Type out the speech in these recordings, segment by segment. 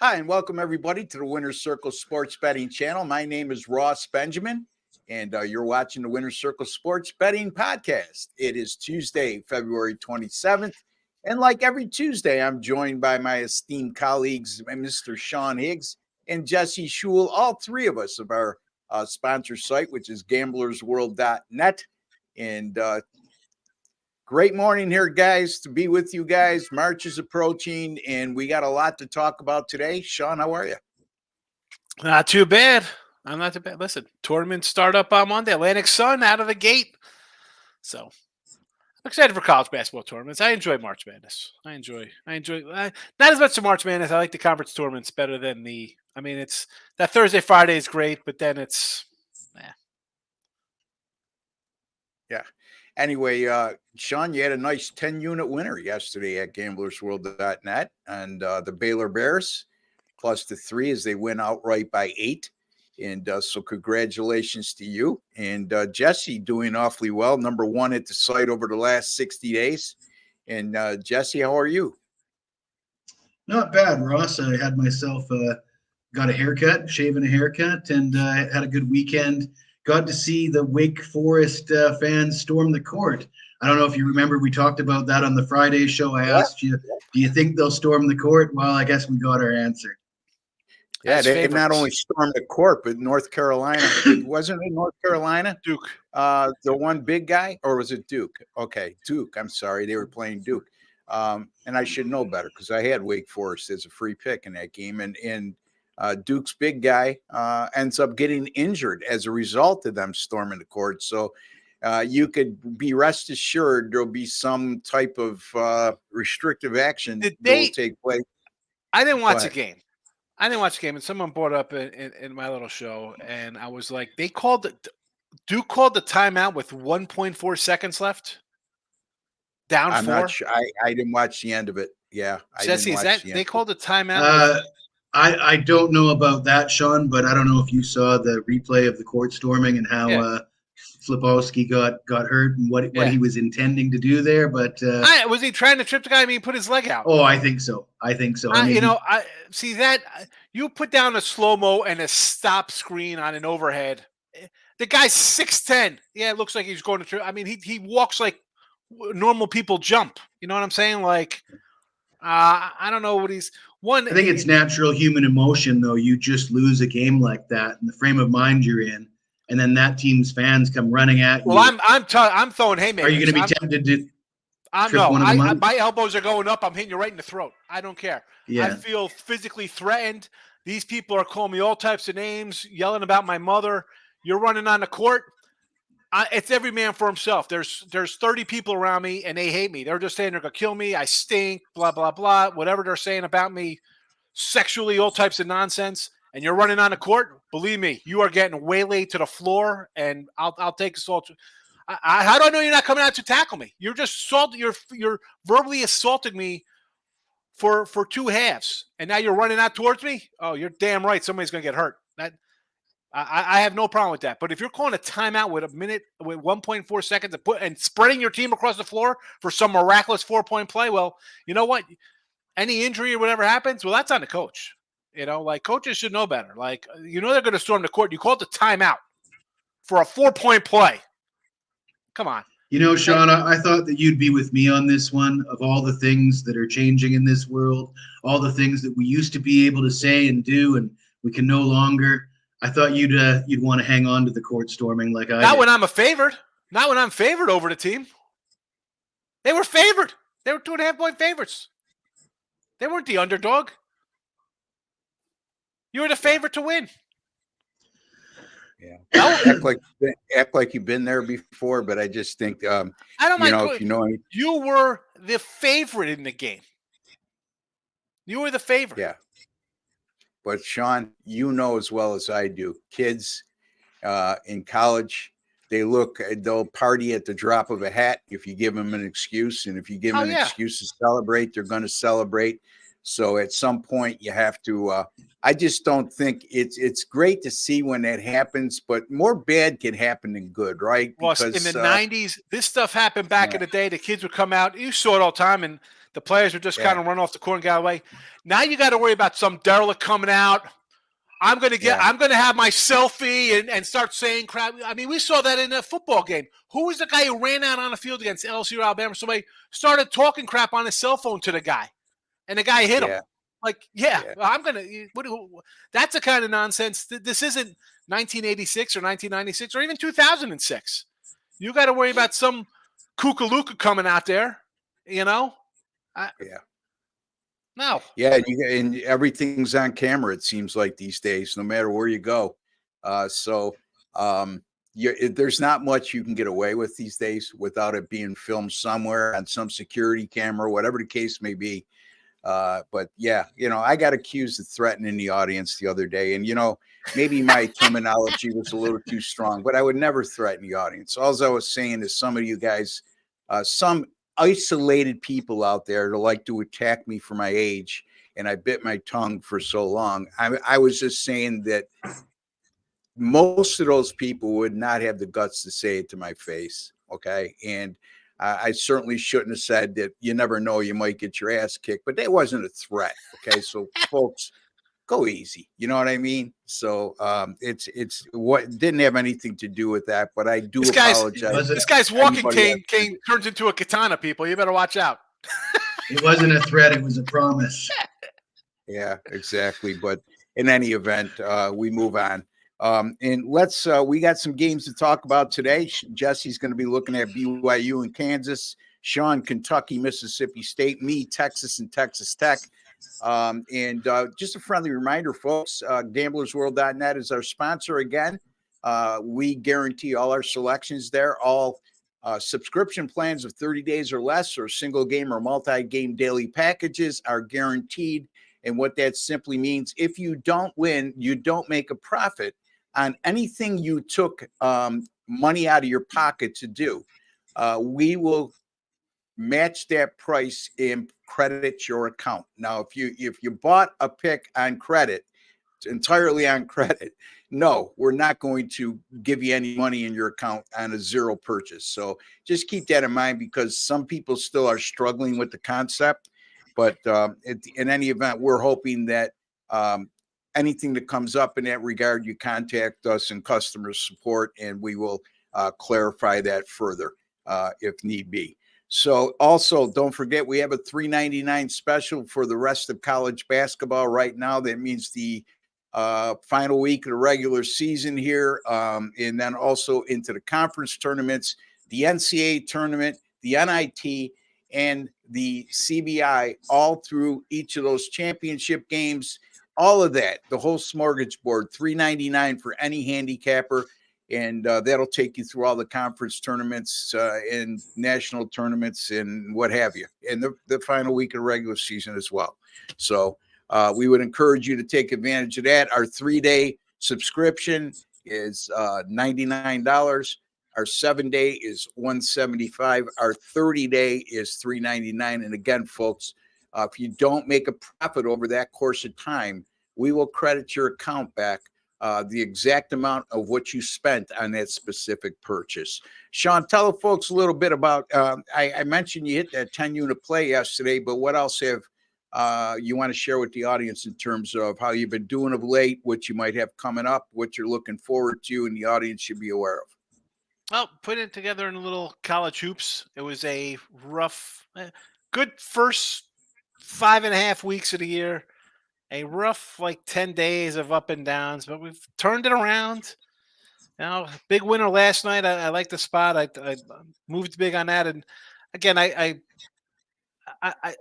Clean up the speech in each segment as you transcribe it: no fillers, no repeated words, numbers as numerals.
Hi, and welcome everybody to the Winner's Circle Sports Betting Channel. My name is Ross Benjamin, and you're watching the Winner's Circle Sports Betting Podcast. It is Tuesday, February 27th, and like every Tuesday, I'm joined by my esteemed colleagues, Mr. Sean Higgs and Jesse Schule, all three of us of our sponsor site, which is gamblersworld.net. And great morning here, guys, to be with you guys. March is approaching, and we got a lot to talk about today. Sean, how are you? Not too bad. I'm not too bad. Listen, tournaments start up on Monday. Atlantic Sun out of the gate. So I'm excited for college basketball tournaments. I enjoy March Madness. I enjoy not as much the March Madness. I like the conference tournaments better than it's that Thursday, Friday is great, but then it's Yeah. Anyway, Sean, you had a nice 10-unit winner yesterday at gamblersworld.net, and the Baylor Bears plus the 3 as they win outright by 8. And so congratulations to you. And Jesse doing awfully well, number 1 at the site over the last 60 days. And Jesse, how are you? Not bad, Ross. I had myself got a haircut, shaving a haircut, and had a good weekend. Got to see the Wake Forest fans storm the court. I don't know if you remember, we talked about that on the Friday show. I asked you, do you think they'll storm the court? Well, I guess we got our answer. Yeah, they not only stormed the court, but North Carolina. Wasn't it North Carolina? Duke. The one big guy, or was it Duke? Okay, Duke. I'm sorry. They were playing Duke. And I should know better because I had Wake Forest as a free pick in that game. And Duke's big guy ends up getting injured as a result of them storming the court. So you could be rest assured there'll be some type of restrictive action that will take place. I didn't watch the game. And someone brought up in my little show, and I was like, Duke called the timeout with 1.4 seconds left. Down I'm 4. not sure. I didn't watch the end of it. Yeah. Jesse, they called the timeout? I don't know about that, Sean, but I don't know if you saw the replay of the court storming and how Flipowski got hurt and what he was intending to do there. But was he trying to trip the guy? I mean, he put his leg out. Oh, I think so. I see that you put down a slow-mo and a stop screen on an overhead. The guy's 6'10". Yeah, it looks like he's going to trip. I mean, he walks like normal people jump. You know what I'm saying? Like, I don't know what he's – I think it's natural human emotion, though. You just lose a game like that in the frame of mind you're in, and then that team's fans come running at you. Well, I'm throwing haymakers. Are you going to be tempted to trip one of them? My elbows are going up. I'm hitting you right in the throat. I don't care. Yeah. I feel physically threatened. These people are calling me all types of names, yelling about my mother. You're running on the court. It's every man for himself. There's 30 people around me, and they hate me. They're just saying they're going to kill me. I stink, blah, blah, blah. Whatever they're saying about me, sexually, all types of nonsense. And you're running on the court, believe me, you are getting waylaid to the floor, and I'll take assault. How do I know you're not coming out to tackle me? You're just assaulting. You're verbally assaulting me for 2 halves, and now you're running out towards me. Oh, you're damn right. Somebody's going to get hurt. I have no problem with that. But if you're calling a timeout with 1.4 seconds and spreading your team across the floor for some miraculous 4-point play, well, you know what? Any injury or whatever happens, well, that's on the coach. You know, like coaches should know better. Like, you know, they're going to storm the court. You call it the timeout for a 4-point play. Come on. You know, Sean, I thought that you'd be with me on this one. Of all the things that are changing in this world, all the things that we used to be able to say and do, and we can no longer. I thought you'd want to hang on to the court storming like I did. Not when I'm a favorite. Not when I'm favored over the team. They were favored. They were 2.5-point favorites. They weren't the underdog. You were the favorite to win. Yeah, act like you've been there before, but I just think I don't mind. if you know, you were the favorite in the game. You were the favorite. Yeah. But Sean, you know as well as I do, kids in college, they'll party at the drop of a hat if you give them an excuse, and if you give them an excuse to celebrate, they're going to celebrate. So at some point you have to. I just don't think it's great to see when that happens, but more bad can happen than good, right? Because in the 90s, this stuff happened back in the day. The kids would come out. You saw it all the time, and The players would just kind of run off the court and get away. Now you got to worry about some derelict coming out. I'm going to have my selfie and start saying crap. I mean, we saw that in a football game. Who was the guy who ran out on the field against LSU or Alabama? Somebody started talking crap on his cell phone to the guy, and the guy hit him. Like, I'm going to – that's the kind of nonsense. This isn't 1986 or 1996 or even 2006. You got to worry about some kookaluka coming out there, you know? No. Yeah, and everything's on camera, it seems like these days, no matter where you go. There's not much you can get away with these days without it being filmed somewhere on some security camera, whatever the case may be. But yeah, I got accused of threatening the audience the other day. And, maybe my terminology was a little too strong, but I would never threaten the audience. All I was saying is some of you guys, some isolated people out there that like to attack me for my age, and I bit my tongue for so long. I was just saying that most of those people would not have the guts to say it to my face. Okay. And I certainly shouldn't have said that. You never know, you might get your ass kicked, but that wasn't a threat. Okay. So folks, go easy. You know what I mean? So it's what didn't have anything to do with that, but I do apologize. This guy's walking cane turns into a katana, people. You better watch out. It wasn't a threat, it was a promise. Yeah, exactly. But in any event, we move on. And we got some games to talk about today. Jesse's going to be looking at BYU and Kansas, Sean, Kentucky, Mississippi State, me, Texas and Texas Tech. And just a friendly reminder, folks, gamblersworld.net is our sponsor again. We guarantee all our selections there, all subscription plans of 30 days or less, or single game or multi-game daily packages are guaranteed. And what that simply means, if you don't win, you don't make a profit on anything you took money out of your pocket to do. We will match that price and credit your account. Now, if you bought a pick on credit, entirely on credit, no, we're not going to give you any money in your account on a zero purchase. So just keep that in mind, because some people still are struggling with the concept. But in any event, we're hoping that anything that comes up in that regard, you contact us in customer support, and we will clarify that further if need be. So also, don't forget, we have a $3.99 special for the rest of college basketball right now. That means the final week of the regular season here, and then also into the conference tournaments, the NCAA tournament, the NIT, and the CBI, all through each of those championship games, all of that, the whole smorgasbord, $3.99 for any handicapper. And that'll take you through all the conference tournaments and national tournaments and what have you, and the final week of the regular season as well. So we would encourage you to take advantage of that. Our 3-day subscription is $99. Our 7-day is $175. Our 30-day is $3.99. And again, folks, if you don't make a profit over that course of time, we will credit your account back the exact amount of what you spent on that specific purchase. Sean, tell the folks a little bit about, I mentioned you hit that 10-unit play yesterday, but what else have you want to share with the audience in terms of how you've been doing of late, what you might have coming up, what you're looking forward to, and the audience should be aware of? Well, putting it together in a little college hoops. It was a rough, good first 5.5 weeks of the year. A rough 10 days of up and downs, but we've turned it around. Big winner last night. I like the spot. I moved big on that. And again, I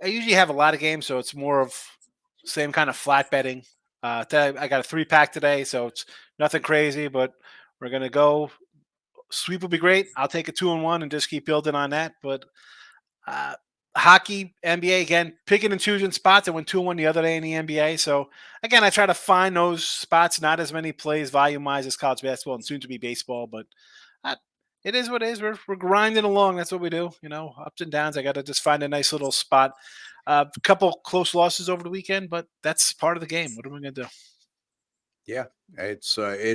usually have a lot of games, so it's more of same kind of flat betting. I got a 3-pack today, so it's nothing crazy, but we're going to go. Sweep would be great. I'll take a 2-1 and just keep building on that. But hockey, NBA, again, picking and choosing spots. I went 2-1 the other day in the NBA. So, again, I try to find those spots, not as many plays volume-wise as college basketball and soon to be baseball. But it is what it is. We're grinding along. That's what we do. Ups and downs. I got to just find a nice little spot. A couple close losses over the weekend, but that's part of the game. What are we going to do? Yeah, it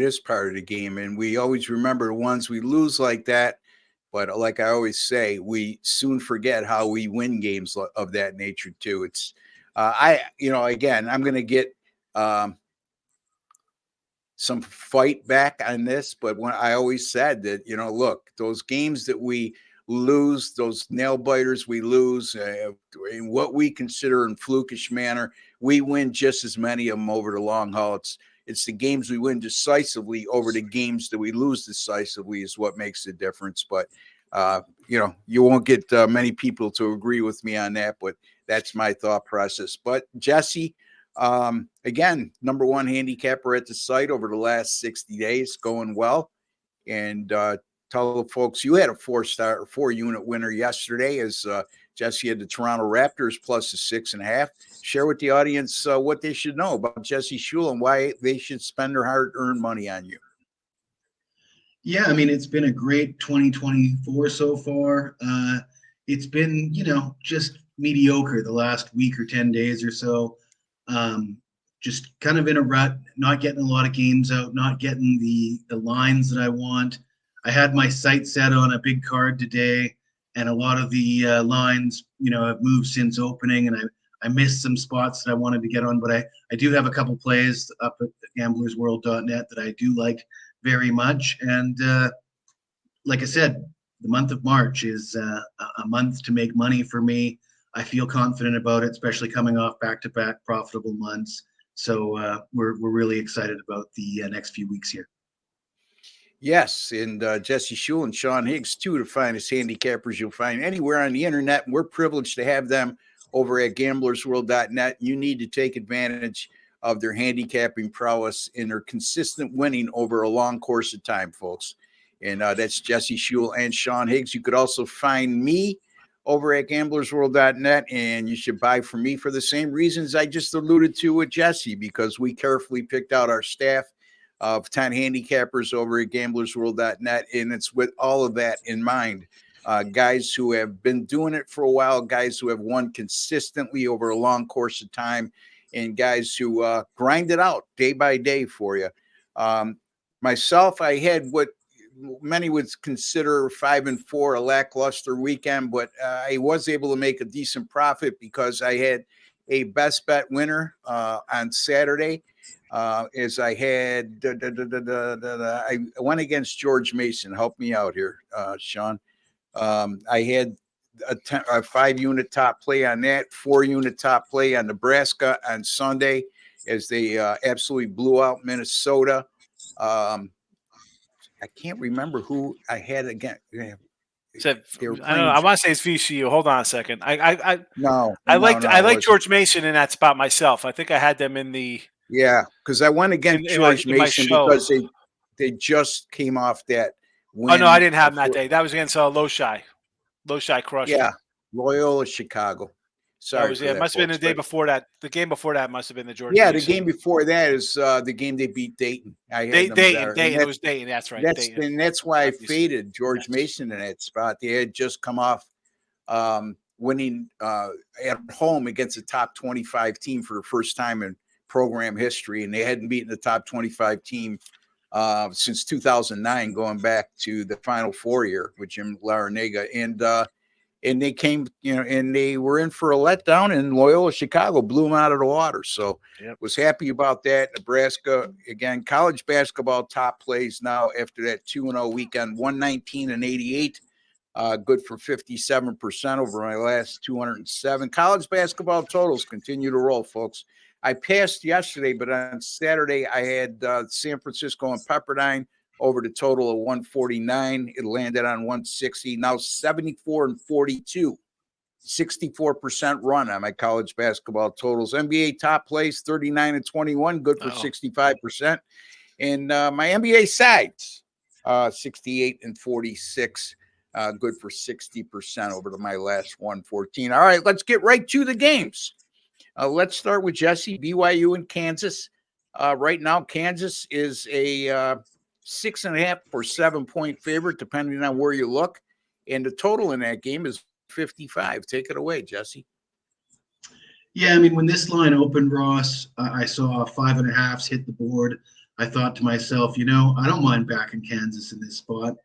is part of the game. And we always remember the ones we lose like that, But like I always say, we soon forget how we win games of that nature too. It's again, I'm going to get some fight back on this, but when I always said that, look, those games that we lose, those nail biters we lose, in what we consider in flukish manner, we win just as many of them over the long haul. It's the games we win decisively over the games that we lose decisively is what makes the difference. But you won't get many people to agree with me on that, but that's my thought process. But Jesse, again, number one handicapper at the site over the last 60 days, going well. And tell the folks you had a 4-unit winner yesterday, as Jesse had the Toronto Raptors plus a 6.5. Share with the audience what they should know about Jesse Schule and why they should spend their hard-earned money on you. Yeah, I mean, it's been a great 2024 so far. It's been, just mediocre the last week or 10 days or so. Just kind of in a rut, not getting a lot of games out, not getting the lines that I want. I had my sight set on a big card today, and a lot of the lines, have moved since opening, and I missed some spots that I wanted to get on, but I do have a couple plays up at gamblersworld.net that I do like very much. And like I said, the month of March is a month to make money for me. I feel confident about it, especially coming off back-to-back profitable months. So we're really excited about the next few weeks here. Yes, and Jesse Schule and Sean Higgs, two of the finest handicappers you'll find anywhere on the internet. And we're privileged to have them over at gamblersworld.net. You need to take advantage of their handicapping prowess and their consistent winning over a long course of time, folks. And that's Jesse Schule and Sean Higgs. You could also find me over at gamblersworld.net, and you should buy from me for the same reasons I just alluded to with Jesse, because we carefully picked out our staff of 10 handicappers over at gamblersworld.net, and it's with all of that in mind. Guys who have been doing it for a while, guys who have won consistently over a long course of time, and guys who grind it out day by day for you. Myself, I had what many would consider 5-4 a lackluster weekend, but I was able to make a decent profit because I had a best bet winner on Saturday. As I had, I went against George Mason. Help me out here, Sean. I had a 5-unit top play on that, 4-unit top play on Nebraska on Sunday as they absolutely blew out Minnesota. I can't remember who I had again. I don't know. I want to say it's VCU. Hold on a second. I like George Mason in that spot myself. I think I had them in the because I went against George Mason because they just came off that win. Oh no, I didn't have him that day. That was against Loshai. Loshai crushed. Yeah, Loyola Chicago. Sorry, it must have been the day before that. The game before that must have been the George. Yeah, Mason. The game before that is the game they beat Dayton. Dayton. It was Dayton. That's right. And that's why I faded George Mason in that spot. They had just come off winning at home against a top 25 team for the first time in program history, and they hadn't beaten the top 25 team since 2009, going back to the Final Four year with Jim Larrañaga. And they came, and they were in for a letdown, and Loyola Chicago blew them out of the water. So was happy about that. Nebraska, again, college basketball top plays now after that 2-0 weekend, 119-88, good for 57% over my last 207. College basketball totals continue to roll, folks. I passed yesterday, but on Saturday I had San Francisco and Pepperdine over the total of 149. It landed on 160. Now 74-42, 64% run on my college basketball totals. NBA top plays 39-21, good for 65%. And my NBA sides, 68-46, good for 60% over to my last 114. All right, let's get right to the games. Let's start with Jesse, BYU and Kansas. Right now, Kansas is a 6.5 or 7-point favorite, depending on where you look. And the total in that game is 55. Take it away, Jesse. Yeah, I mean, when this line opened, Ross, I saw 5.5s hit the board. I thought to myself, I don't mind backing Kansas in this spot.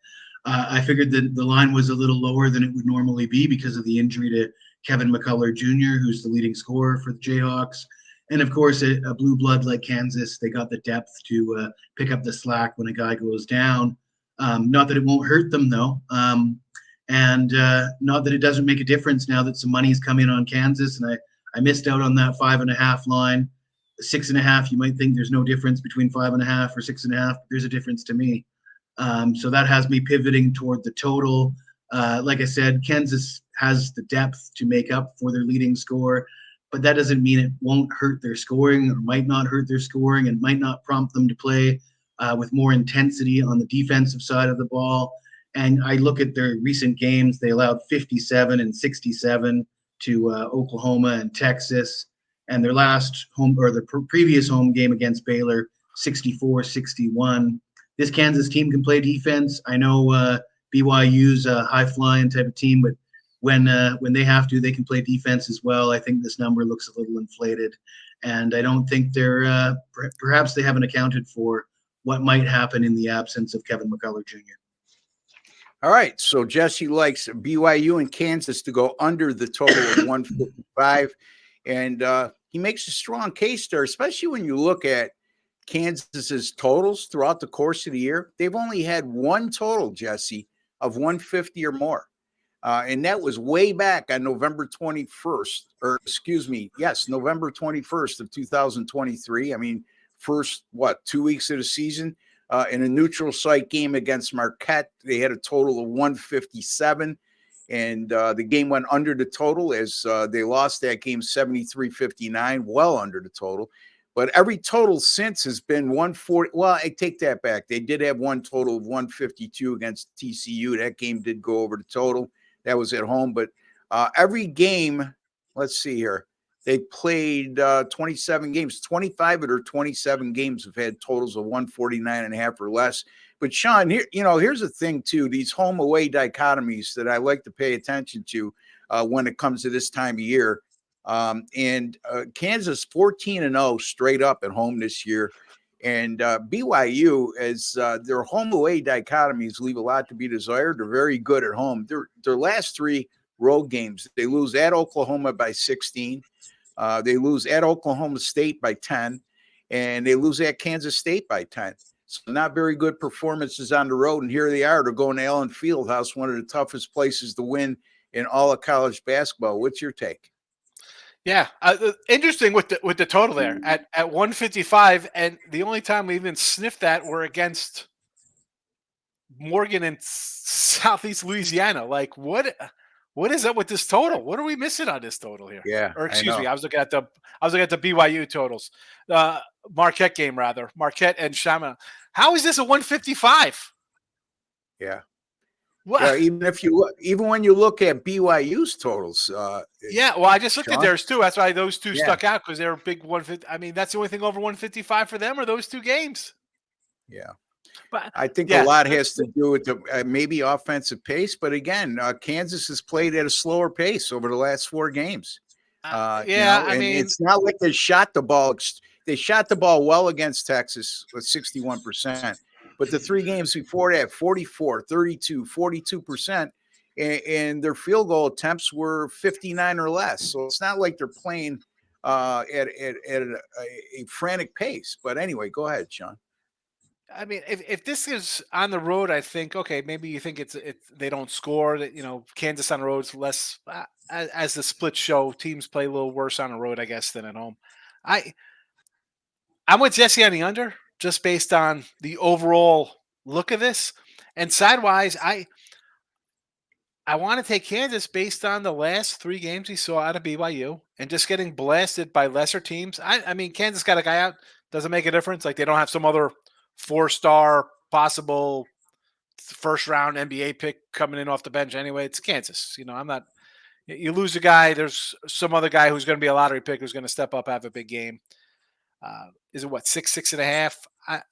I figured that the line was a little lower than it would normally be because of the injury to Kevin McCullough Jr., who's the leading scorer for the Jayhawks. And of course, a blue blood like Kansas, they got the depth to pick up the slack when a guy goes down. Not that it won't hurt them, though. And not that it doesn't make a difference now that some money's come in on Kansas. And I missed out on that 5.5 line. 6.5, you might think there's no difference between 5.5 or 6.5. There's a difference to me. So that has me pivoting toward the total. Like I said, Kansas has the depth to make up for their leading score, but that doesn't mean it won't hurt their scoring or might not hurt their scoring and might not prompt them to play with more intensity on the defensive side of the ball. And I look at their recent games, they allowed 57 and 67 to Oklahoma and Texas. And their last home or the previous home game against Baylor, 64-61. This Kansas team can play defense. I know BYU's a high-flying type of team, but when they have to, they can play defense as well. I think this number looks a little inflated, and I don't think they're perhaps they haven't accounted for what might happen in the absence of Kevin McCullough Jr. All right, so Jesse likes BYU and Kansas to go under the total of 155, and he makes a strong case there, especially when you look at Kansas's totals throughout the course of the year. They've only had one total, Jesse, of 150 or more. And that was way back on November 21st, or excuse me, yes, November 21st of 2023. I mean, first, 2 weeks of the season, in a neutral site game against Marquette, they had a total of 157. And the game went under the total as they lost that game 73-59, well under the total. But every total since has been 140. Well, I take that back. They did have one total of 152 against TCU. That game did go over the total. That was at home. But every game, let's see here, they played 27 games. 25 of their 27 games have had totals of 149.5 or less. But Sean, here's the thing too, these home away dichotomies that I like to pay attention to when it comes to this time of year. Kansas 14-0 straight up at home this year. And BYU, as their home away dichotomies leave a lot to be desired. They're very good at home. Their last three road games, they lose at Oklahoma by 16. They lose at Oklahoma State by 10. And they lose at Kansas State by 10. So not very good performances on the road. And here they are. They're going to Allen Fieldhouse, one of the toughest places to win in all of college basketball. What's your take? Yeah, interesting with the total there at 155, and the only time we even sniffed that were against Morgan and Southeast Louisiana. Like, what is up with this total? What are we missing on this total here? Yeah, or excuse me, I was looking at the BYU totals, Marquette game rather, Marquette and Shama. How is this a 155? Yeah. What? Yeah, even when you look at BYU's totals, yeah. Well, I just looked Sean? at theirs too. That's why those two stuck out, because they're big 150. I mean, that's the only thing over 155 for them are those two games. Yeah, but I think a lot has to do with the maybe offensive pace. But again, Kansas has played at a slower pace over the last 4 games. I mean, it's not like they shot the ball. They shot the ball well against Texas with 61%. But the 3 games before that, 44, 32, 42%, and their field goal attempts were 59 or less. So it's not like they're playing at a frantic pace. But anyway, go ahead, Sean. I mean, if this is on the road, I think, okay, maybe you think it's they don't score, that, Kansas on the road is less, as the splits show, teams play a little worse on the road, I guess, than at home. I'm with Jesse on the under, just based on the overall look of this. And sidewise, I want to take Kansas based on the last 3 games he saw out of BYU and just getting blasted by lesser teams. I mean, Kansas got a guy out. Doesn't make a difference. Like, they don't have some other 4-star possible first-round NBA pick coming in off the bench anyway. It's Kansas. I'm not – you lose a guy, there's some other guy who's going to be a lottery pick who's going to step up, have a big game. Is it 6.5?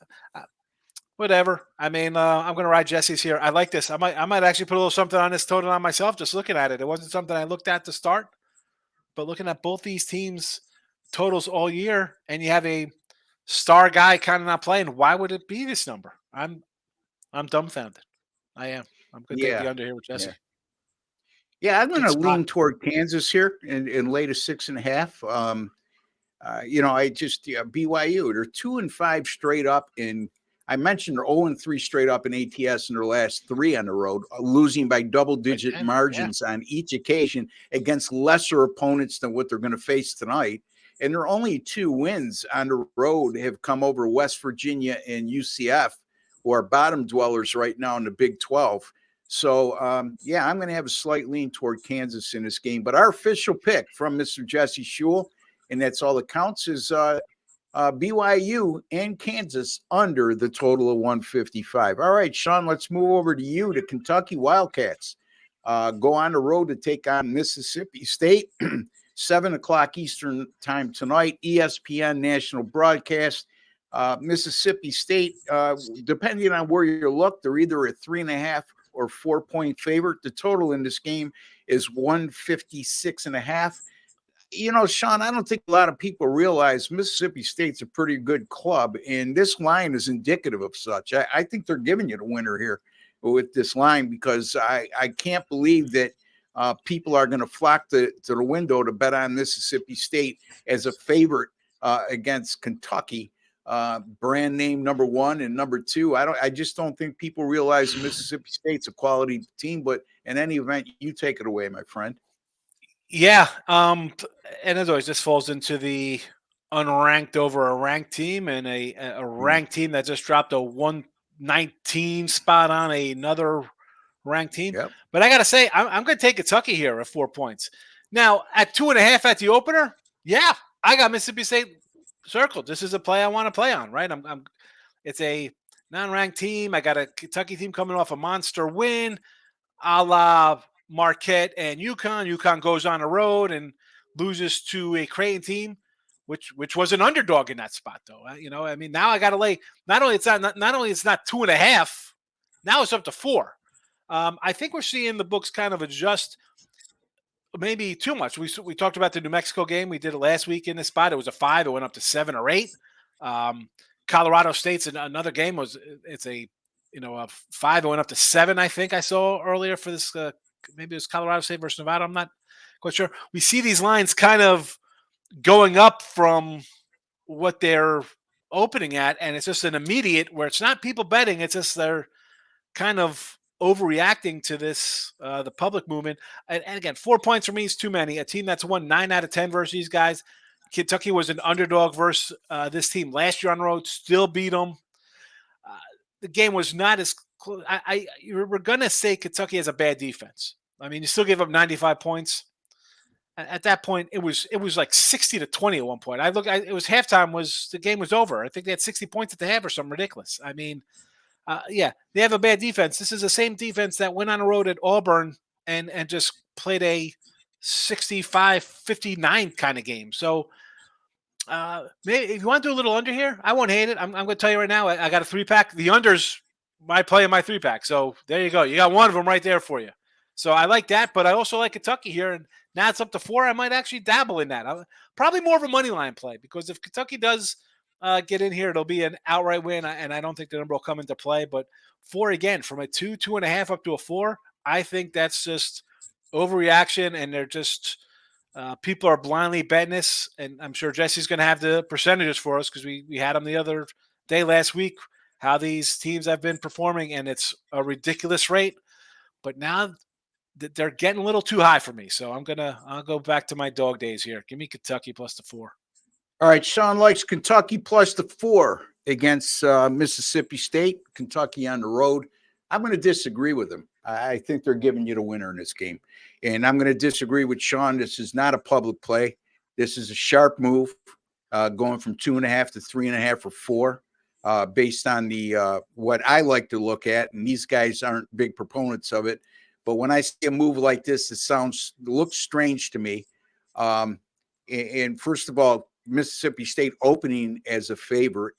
Whatever. I mean, I'm going to ride Jesse's here. I like this. I might actually put a little something on this total on myself just looking at it. It wasn't something I looked at to start, but looking at both these teams' totals all year, and you have a star guy kind of not playing, why would it be this number? I'm dumbfounded. I am. I'm going to take the under here with Jesse. Yeah, I'm going to lean toward Kansas here and lay to 6.5. I just BYU, they're 2-5 straight up in. I mentioned they're 0-3 straight up in ATS in their last 3 on the road, losing by double-digit margins on each occasion against lesser opponents than what they're going to face tonight. And their only 2 wins on the road have come over West Virginia and UCF, who are bottom dwellers right now in the Big 12. So, I'm going to have a slight lean toward Kansas in this game. But our official pick from Mr. Jesse Schule, and that's all that counts, is BYU and Kansas under the total of 155. All right, Sean, let's move over to you, to Kentucky Wildcats. Go on the road to take on Mississippi State, 7 o'clock Eastern time tonight, ESPN national broadcast. Mississippi State, depending on where you look, they're either a 3.5 or 4-point favorite. The total in this game is 156.5. Sean, I don't think a lot of people realize Mississippi State's a pretty good club, and this line is indicative of such. I think they're giving you the winner here with this line, because I can't believe that people are going to flock to the window to bet on Mississippi State as a favorite against Kentucky, brand name number 1 and number 2. I just don't think people realize Mississippi State's a quality team. But in any event, you take it away, my friend. Yeah. And as always, this falls into the unranked over a ranked team, and a ranked team that just dropped a 119 spot on another ranked team. Yep. But I got to say, I'm going to take Kentucky here at 4 points. Now, at 2.5 at the opener, I got Mississippi State circled. This is a play I want to play on, right? It's a non-ranked team. I got a Kentucky team coming off a monster win, a la Marquette and UConn. UConn goes on the road and loses to a Creighton team, which was an underdog in that spot, though. Now I got to lay. Not only it's not 2.5, now it's up to 4. I think we're seeing the books kind of adjust, maybe too much. We talked about the New Mexico game. We did it last week in this spot. It was a 5. It went up to 7 or 8. Colorado State's another game it's a 5. It went up to 7. I think I saw earlier for this. Maybe it was Colorado State versus Nevada. I'm not quite sure. We see these lines kind of going up from what they're opening at, and it's just an immediate where it's not people betting. It's just they're kind of overreacting to this, the public movement. And again, 4 points for me is too many. A team that's won 9 out of 10 versus these guys. Kentucky was an underdog versus this team last year on the road, still beat them. The game was not as close. We're going to say Kentucky has a bad defense. I mean, you still gave up 95 points. At that point, it was like 60-20 at one point. It was halftime. The game was over. I think they had 60 points at the half or something ridiculous. I mean, they have a bad defense. This is the same defense that went on the road at Auburn and just played a 65-59 kind of game. So maybe if you want to do a little under here, I won't hate it. I'm going to tell you right now, I got a 3-pack. The under's my play in my 3-pack. So there you go. You got one of them right there for you. So I like that, but I also like Kentucky here. And now it's up to 4. I might actually dabble in that. Probably more of a money line play, because if Kentucky does get in here, it'll be an outright win, and I don't think the number will come into play. But 4 again, from a 2.5 up to a 4, I think that's just overreaction, and they're just people are blindly betting this. And I'm sure Jesse's going to have the percentages for us, because we had them the other day last week, how these teams have been performing, and it's a ridiculous rate. But now they're getting a little too high for me, so I'll go back to my dog days here. Give me Kentucky plus the 4. All right, Sean likes Kentucky plus the 4 against Mississippi State. Kentucky on the road. I'm going to disagree with him. I think they're giving you the winner in this game. And I'm going to disagree with Sean. This is not a public play. This is a sharp move, going from 2.5 to 3.5 or 4, based on the what I like to look at. And these guys aren't big proponents of it. But when I see a move like this, it looks strange to me. And first of all, Mississippi State opening as a favorite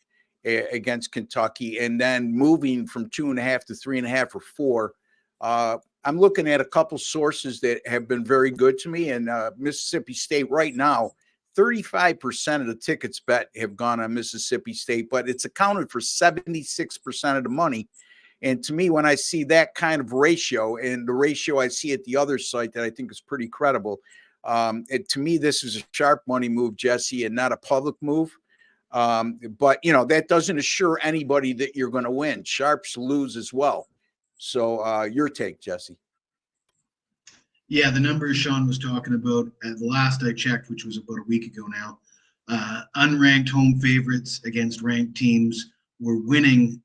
against Kentucky, and then moving from 2.5 to 3.5 or 4. I'm looking at a couple sources that have been very good to me. And Mississippi State right now, 35% of the tickets bet have gone on Mississippi State, but it's accounted for 76% of the money. And to me, when I see that kind of ratio and the ratio I see at the other site that I think is pretty credible, to me, this is a sharp money move, Jesse, and not a public move. But, that doesn't assure anybody that you're going to win. Sharps lose as well. So your take, Jesse. Yeah, the numbers Sean was talking about, the last I checked, which was about a week ago now, unranked home favorites against ranked teams were winning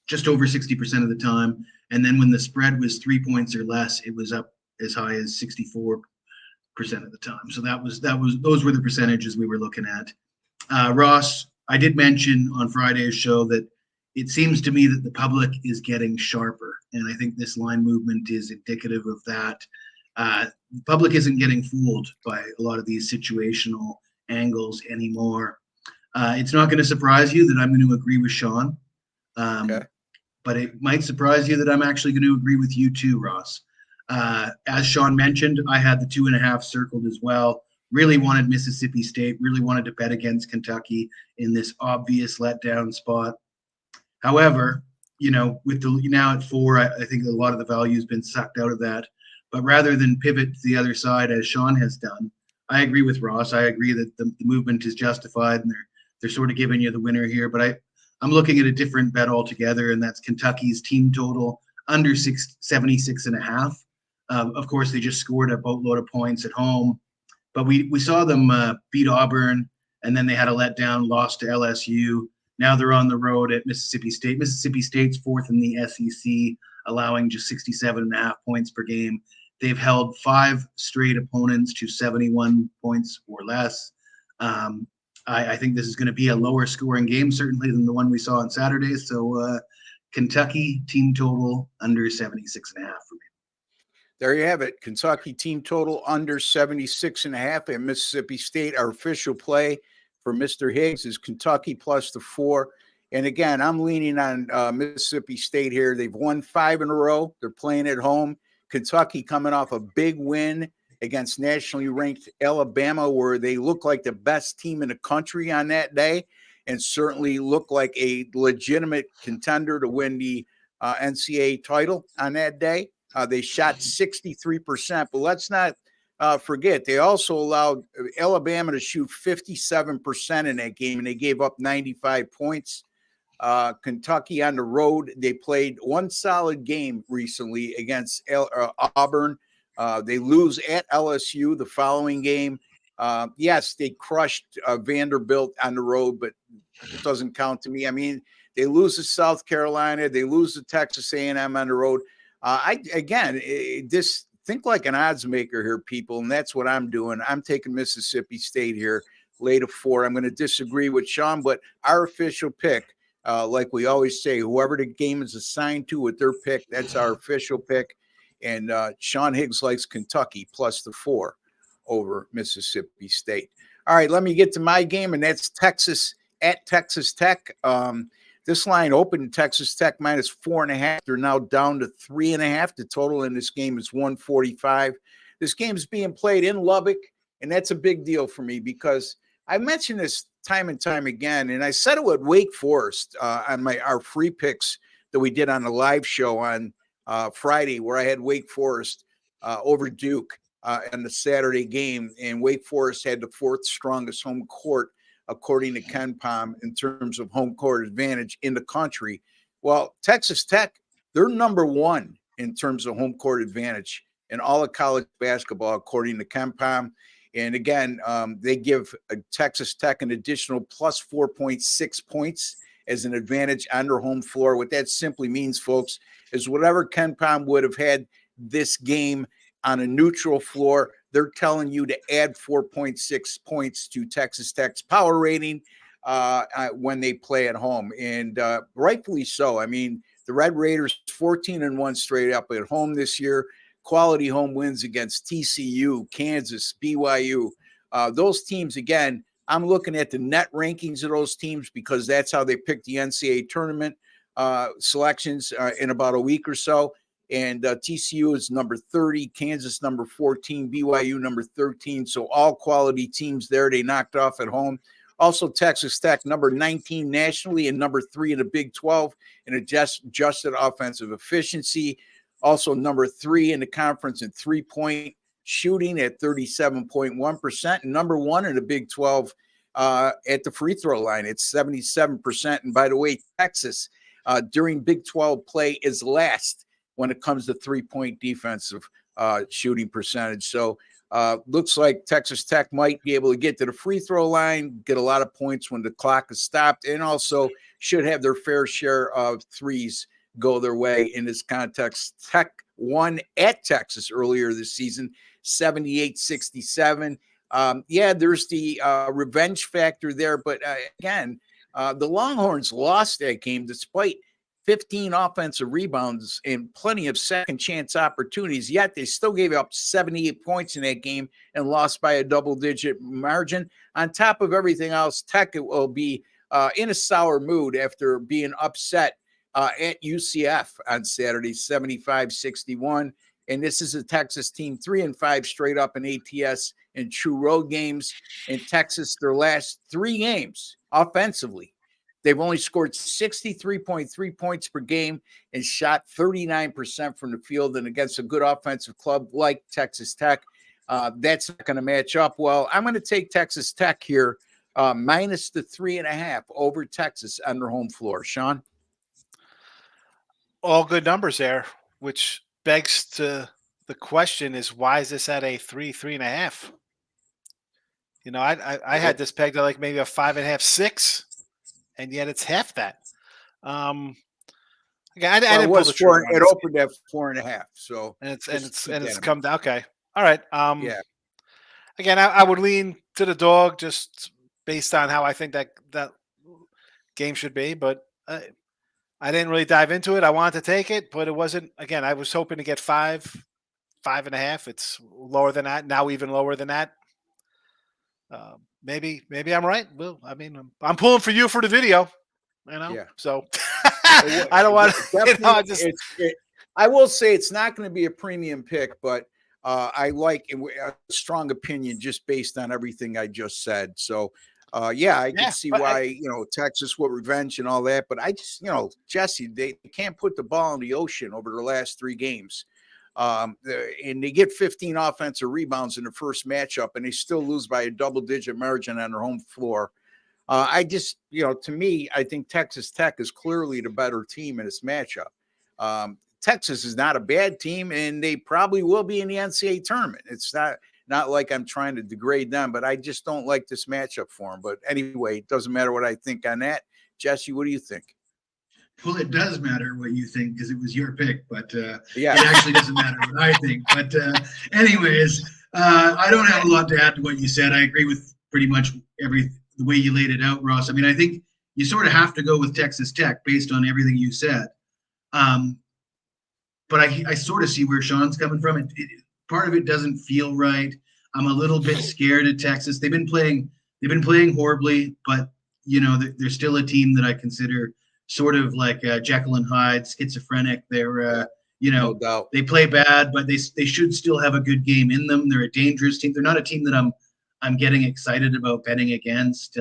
just over 60% of the time. And then when the spread was 3 points or less, it was up as high as 64% of the time. So those were the percentages we were looking at. Ross, I did mention on Friday's show that it seems to me that the public is getting sharper. And I think this line movement is indicative of that. The public isn't getting fooled by a lot of these situational angles anymore. It's not going to surprise you that I'm going to agree with Sean. Okay. But it might surprise you that I'm actually going to agree with you too, Ross. As Sean mentioned, I had the 2.5 circled as well. Really wanted Mississippi State, really wanted to bet against Kentucky in this obvious letdown spot. However, with the now at 4, I think a lot of the value has been sucked out of that. But rather than pivot to the other side, as Sean has done, I agree with Ross. I agree that the movement is justified, and they're sort of giving you the winner here. But I'm looking at a different bet altogether, and that's Kentucky's team total under 76.5. Of course, they just scored a boatload of points at home, but we saw them beat Auburn, and then they had a letdown loss to LSU. Now they're on the road at Mississippi State. Mississippi State's 4th in the SEC, allowing just 67.5 points per game. They've held 5 straight opponents to 71 points or less. I think this is going to be a lower scoring game, certainly than the one we saw on Saturday. So Kentucky team total under 76.5 for me. There you have it. Kentucky team total under 76.5 and Mississippi State. Our official play for Mr. Higgs is Kentucky plus the 4. And again, I'm leaning on Mississippi State here. They've won 5 in a row. They're playing at home. Kentucky coming off a big win against nationally ranked Alabama, where they look like the best team in the country on that day and certainly look like a legitimate contender to win the NCAA title on that day. They shot 63%, but let's not forget, they also allowed Alabama to shoot 57% in that game, and they gave up 95 points. Kentucky on the road, they played one solid game recently against Auburn. They lose at LSU the following game. Yes, they crushed Vanderbilt on the road, but it doesn't count to me. I mean, they lose to South Carolina. They lose to Texas A&M on the road. Think like an odds maker here, people, and that's what I'm doing. I'm taking Mississippi State here, lay to 4. I'm going to disagree with Sean, but our official pick, like we always say, whoever the game is assigned to with their pick, that's our official pick. And Sean Higgs likes Kentucky plus the 4 over Mississippi State. All right, let me get to my game, and that's Texas at Texas Tech. This line opened Texas Tech minus 4.5. They're now down to 3.5. The total in this game is 145. This game is being played in Lubbock, and that's a big deal for me because I mentioned this time and time again, and I said it with Wake Forest on our free picks that we did on the live show on Friday, where I had Wake Forest over Duke in the Saturday game, and Wake Forest had the 4th strongest home court according to KenPom in terms of home court advantage in the country. Well, Texas Tech, they're number 1 in terms of home court advantage in all of college basketball according to KenPom. And again, they give Texas Tech an additional plus 4.6 points as an advantage on their home floor. What that simply means, folks, is whatever KenPom would have had this game on a neutral floor, they're telling you to add 4.6 points to Texas Tech's power rating when they play at home. And rightfully so. I mean, the Red Raiders 14-1 straight up at home this year. Quality home wins against TCU, Kansas, BYU. Those teams, again, I'm looking at the net rankings of those teams because that's how they pick the NCAA tournament selections in about a week or so. And TCU is number 30, Kansas number 14, BYU number 13. So all quality teams there they knocked off at home. Also, Texas Tech, number 19 nationally and number 3 in the Big 12 in adjusted offensive efficiency. Also, number 3 in the conference in three-point shooting at 37.1%. And number 1 in the Big 12 at the free throw line at 77%. And by the way, Texas during Big 12 play is last when it comes to three-point defensive shooting percentage. So looks like Texas Tech might be able to get to the free throw line, get a lot of points when the clock is stopped, and also should have their fair share of threes go their way in this context. Tech won at Texas earlier this season, 78-67. Yeah, there's the revenge factor there, but again, the Longhorns lost that game despite 15 offensive rebounds and plenty of second chance opportunities, yet they still gave up 78 points in that game and lost by a double-digit margin. On top of everything else, Tech will be in a sour mood after being upset at UCF on Saturday, 75-61. And this is a Texas team 3-5 straight up in ATS in true road games. In Texas, their last 3 games offensively, they've only scored 63.3 points per game and shot 39% from the field. And against a good offensive club like Texas Tech, that's not going to match up well. I'm going to take Texas Tech here, minus the 3.5 over Texas on their home floor. Sean? All good numbers there, which begs to the question is, why is this at a 3.5? You know, I had this pegged at like maybe a 5.5, 6. And yet it's half that. Again, I didn't pull the trigger. It opened at 4.5. So it's come down. Okay, all right. Yeah. Again, I would lean to the dog just based on how I think that game should be. But I didn't really dive into it. I wanted to take it, but it wasn't. Again, I was hoping to get 5.5. It's lower than that. Now even lower than that. Maybe I'm right. Well, I mean, I'm pulling for you for the video, you know. Yeah. So I don't want to. I will say it's not going to be a premium pick, but I like a strong opinion just based on everything I just said. So, I can see why Texas will revenge and all that. But I just Jesse, they can't put the ball in the ocean over the last 3 games. And they get 15 offensive rebounds in the first matchup, and they still lose by a double-digit margin on their home floor. I just, to me, I think Texas Tech is clearly the better team in this matchup. Texas is not a bad team, and they probably will be in the NCAA tournament. It's not like I'm trying to degrade them, but I just don't like this matchup for them. But anyway, it doesn't matter what I think on that. Jesse, what do you think? Well, it does matter what you think because it was your pick, but it actually doesn't matter what I think. But anyways, I don't have a lot to add to what you said. I agree with pretty much the way you laid it out, Ross. I mean, I think you sort of have to go with Texas Tech based on everything you said. But I sort of see where Sean's coming from. Part of it doesn't feel right. I'm a little bit scared of Texas. They've been playing horribly, but they're still a team that I consider sort of like Jekyll and Hyde, schizophrenic. They're, no doubt. They play bad, but they should still have a good game in them. They're a dangerous team. They're not a team that I'm getting excited about betting against.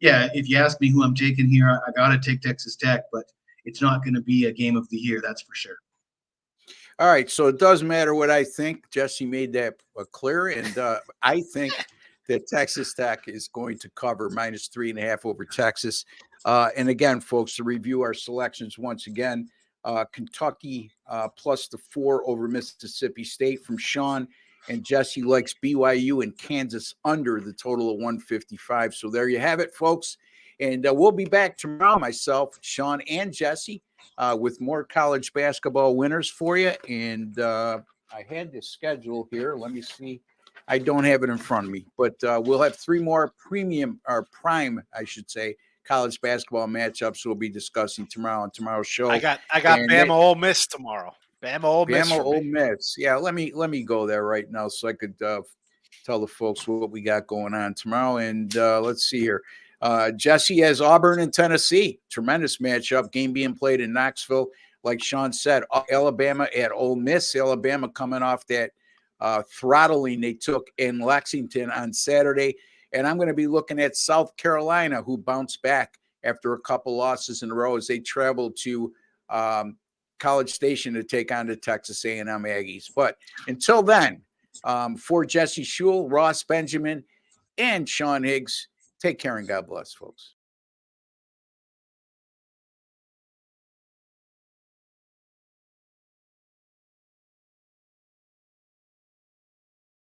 If you ask me who I'm taking here, I got to take Texas Tech, but it's not going to be a game of the year. That's for sure. All right. So it does matter what I think. Jesse made that clear. And I think that Texas Tech is going to cover minus 3.5 over Texas. And again, folks, to review our selections once again, Kentucky plus the 4 over Mississippi State from Sean, and Jesse likes BYU and Kansas under the total of 155. So there you have it, folks. And we'll be back tomorrow, myself, Sean, and Jesse, with more college basketball winners for you. And I had this schedule here. Let me see. I don't have it in front of me, but we'll have 3 more prime, I should say, college basketball matchups we'll be discussing tomorrow on tomorrow's show. I got Bama Ole Miss tomorrow. Bama Ole Miss. Yeah, let me go there right now so I could tell the folks what we got going on tomorrow. And let's see here. Jesse has Auburn and Tennessee. Tremendous matchup. Game being played in Knoxville. Like Sean said, Alabama at Ole Miss. Alabama coming off that throttling they took in Lexington on Saturday. And I'm going to be looking at South Carolina, who bounced back after a couple losses in a row as they traveled to College Station to take on the Texas A&M Aggies. But until then, for Jesse Schule, Ross Benjamin, and Sean Higgs, take care and God bless, folks.